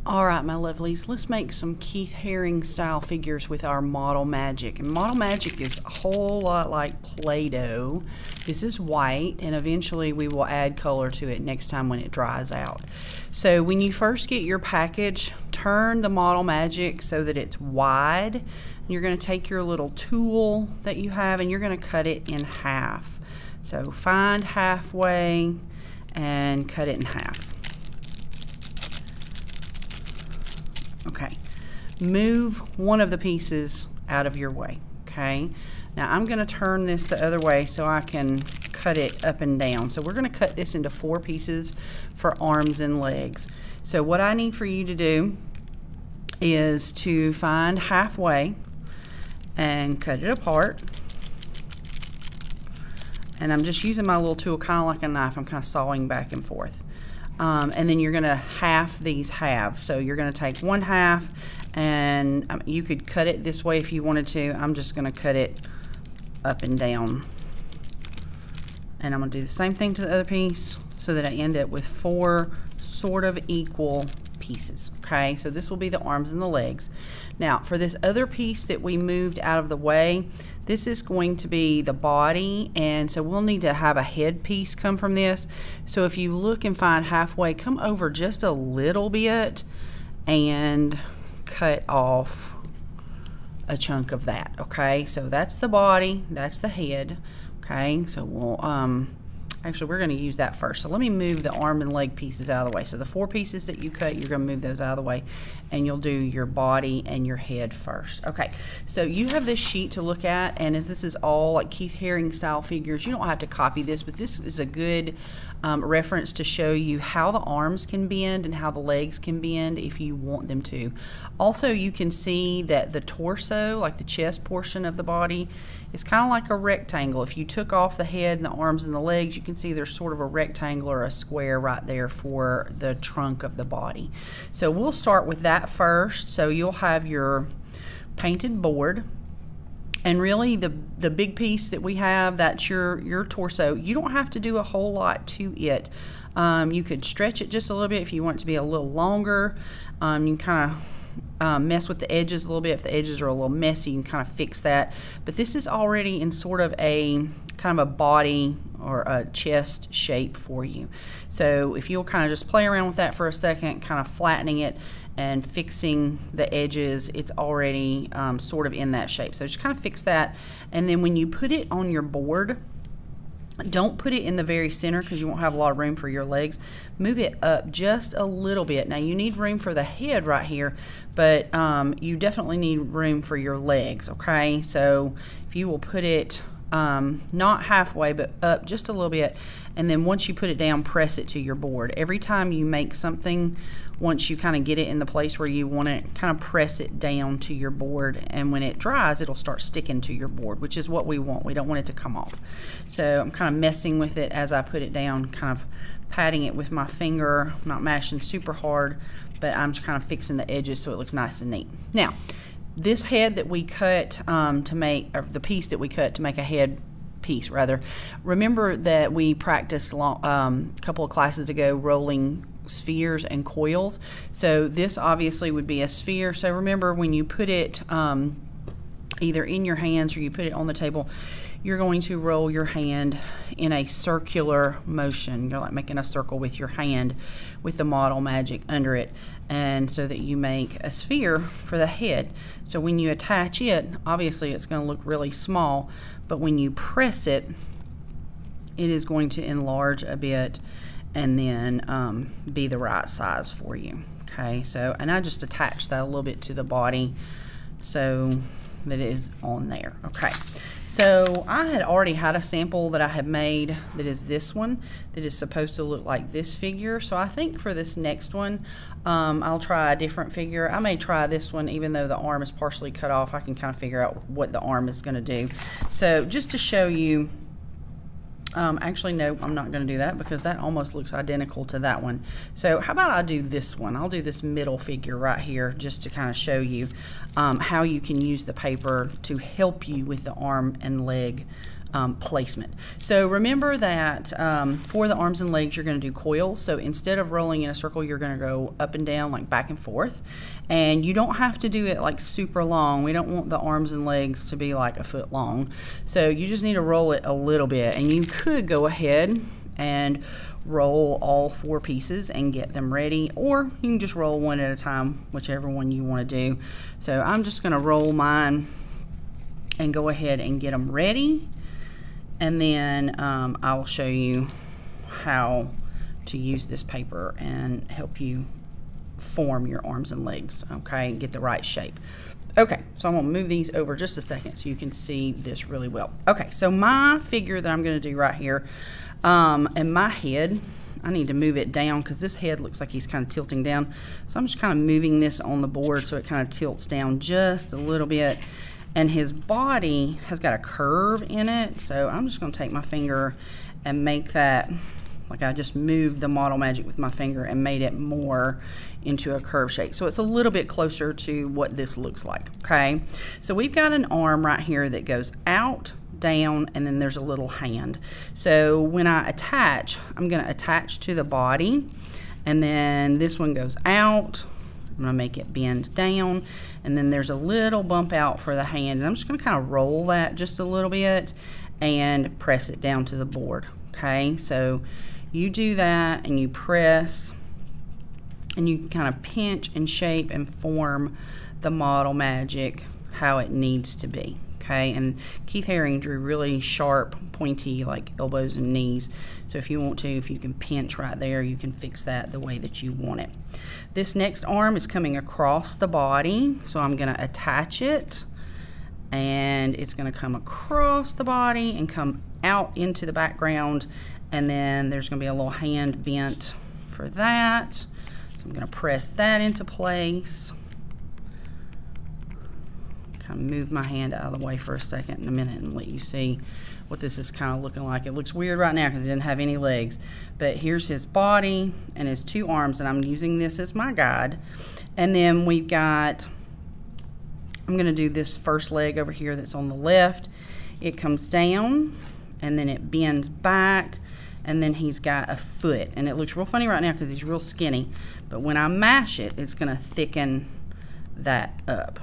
All right, my lovelies, let's make some Keith Haring style figures with our Model Magic. And Model Magic is a whole lot like Play-Doh. This is white, and eventually we will add color to it next time when it dries out. So when you first get your package, turn the Model Magic so that it's wide. You're going to take your little tool that you have and you're going to cut it in half. So find halfway and cut it in half. Okay, move one of the pieces out of your way, okay? Now I'm gonna turn this the other way so I can cut it up and down. So we're gonna cut this into 4 pieces for arms and legs. So what I need for you to do is to find halfway and cut it apart. And I'm just using my little tool kind of like a knife. I'm kind of sawing back and forth. And then you're going to half these halves. So you're going to take 1/2, and you could cut it this way if you wanted to. I'm just going to cut it up and down. And I'm going to do the same thing to the other piece so that I end up with 4 sort of equal pieces. Okay, so this will be the arms and the legs. Now for this other piece that we moved out of the way, this is going to be the body, and so we'll need to have a head piece come from this. So if you look and find halfway, come over just a little bit and cut off a chunk of that. Okay, so that's the body, that's the head. Okay, so we'll actually, we're going to use that first. So let me move the arm and leg pieces out of the way. So the 4 pieces that you cut, you're going to move those out of the way, and you'll do your body and your head first. Okay, so you have this sheet to look at, and if this is all like Keith Haring style figures, you don't have to copy this, but this is a good reference to show you how the arms can bend and how the legs can bend if you want them to. Also, you can see that the torso, like the chest portion of the body, is kind of like a rectangle. If you took off the head and the arms and the legs, you can see there's sort of a rectangle or a square right there for the trunk of the body. So we'll start with that first. So you'll have your painted board, and really the big piece that we have, that's your torso. You don't have to do a whole lot to it. You could stretch it just a little bit if you want it to be a little longer. You can kind of mess with the edges a little bit. If the edges are a little messy, you can kind of fix that. But this is already in sort of a kind of a body or a chest shape for you. So if you'll kind of just play around with that for a second, kind of flattening it and fixing the edges, it's already sort of in that shape. So just kind of fix that, and then when you put it on your board, don't put it in the very center because you won't have a lot of room for your legs. Move it up just a little bit. Now you need room for the head right here, but you definitely need room for your legs, okay? So if you will put it not halfway, but up just a little bit, and then once you put it down, press it to your board. Every time you make something, once you kind of get it in the place where you want it, kind of press it down to your board, and when it dries, it'll start sticking to your board, which is what we want. We don't want it to come off. So I'm kind of messing with it as I put it down, kind of patting it with my finger, not mashing super hard, but I'm just kind of fixing the edges so it looks nice and neat. Now, this head that we cut to make, or the piece that we cut to make a head piece rather, remember that we practiced a couple of classes ago rolling spheres and coils. So this obviously would be a sphere. So remember, when you put it either in your hands or you put it on the table, you're going to roll your hand in a circular motion. You're like making a circle with your hand with the Model Magic under it, and so that you make a sphere for the head. So when you attach it, obviously it's going to look really small, but when you press it, it is going to enlarge a bit and then be the right size for you. Okay, so, and I just attached that a little bit to the body so that it is on there. Okay, so I had already had a sample that I had made that is this one, that is supposed to look like this figure. So I think for this next one, I'll try a different figure. I may try this one, even though the arm is partially cut off. I can kind of figure out what the arm is going to do. So just to show you, actually, no, I'm not going to do that because that almost looks identical to that one. So how about I do this one? I'll do this middle figure right here just to kind of show you how you can use the paper to help you with the arm and leg placement. So remember that for the arms and legs, you're going to do coils. So instead of rolling in a circle, you're going to go up and down, like back and forth. And you don't have to do it like super long. We don't want the arms and legs to be like a foot long. So you just need to roll it a little bit. And you could go ahead and roll all 4 pieces and get them ready, or you can just roll one at a time, whichever one you want to do. So I'm just going to roll mine and go ahead and get them ready, and then I'll show you how to use this paper and help you form your arms and legs, okay, and get the right shape. Okay, so I'm going to move these over just a second so you can see this really well. Okay, so my figure that I'm going to do right here, and my head, I need to move it down because this head looks like he's kind of tilting down. So I'm just kind of moving this on the board so it kind of tilts down just a little bit. And his body has got a curve in it, so I'm just going to take my finger and make that, like I just moved the Model Magic with my finger and made it more into a curve shape. So it's a little bit closer to what this looks like, okay? So we've got an arm right here that goes out, down, and then there's a little hand. So when I attach, I'm going to attach to the body, and then this one goes out. I'm going to make it bend down, and then there's a little bump out for the hand, and I'm just going to kind of roll that just a little bit and press it down to the board, okay? So you do that and you press, and you can kind of pinch and shape and form the Model Magic how it needs to be, okay? And Keith Haring drew really sharp, pointy, like elbows and knees. So if you want to, if you can pinch right there, you can fix that the way that you want it. This next arm is coming across the body, so I'm going to attach it, and it's going to come across the body and come out into the background, and then there's going to be a little hand bent for that. So I'm going to press that into place. Kind of move my hand out of the way for a second in a minute and let you see what this is kind of looking like. It looks weird right now because he didn't have any legs, but here's his body and his 2 arms, and I'm using this as my guide. And then we've got, I'm going to do this first leg over here that's on the left. It comes down and then it bends back, and then he's got a foot, and it looks real funny right now because he's real skinny, but when I mash it, it's going to thicken that up.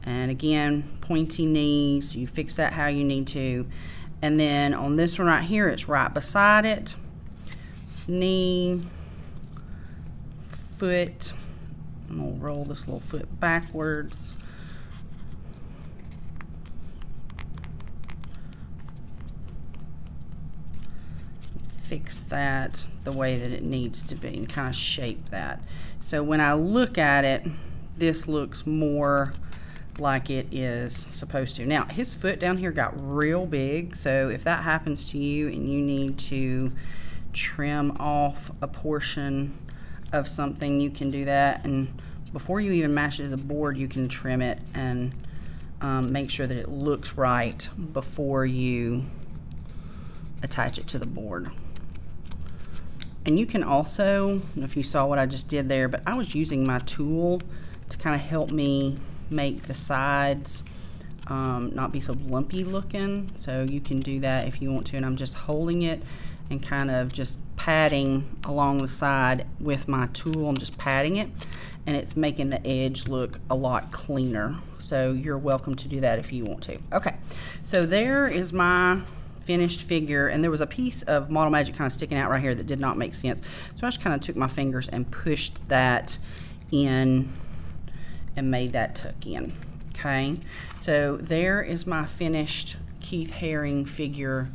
And again, pointy knees, you fix that how you need to. And then on this one right here, it's right beside it. Knee, foot. I'm gonna roll this little foot backwards. Fix that the way that it needs to be and kind of shape that. So when I look at it, this looks more like it is supposed to. Now his foot down here got real big, so if that happens to you and you need to trim off a portion of something, you can do that, and before you even mash it to the board, you can trim it and make sure that it looks right before you attach it to the board. And you can also, I don't know if you saw what I just did there, but I was using my tool to kind of help me make the sides not be so lumpy looking, so you can do that if you want to. And I'm just holding it and kind of just patting along the side with my tool. I'm just patting it, and it's making the edge look a lot cleaner, so you're welcome to do that if you want to. Okay, so there is my finished figure, and there was a piece of Model Magic kind of sticking out right here that did not make sense, so I just kind of took my fingers and pushed that in and made that tuck in. Okay, so there is my finished Keith Haring figure,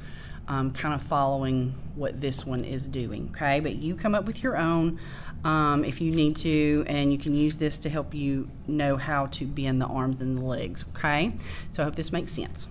kind of following what this one is doing. Okay, but you come up with your own if you need to, and you can use this to help you know how to bend the arms and the legs. Okay, so I hope this makes sense.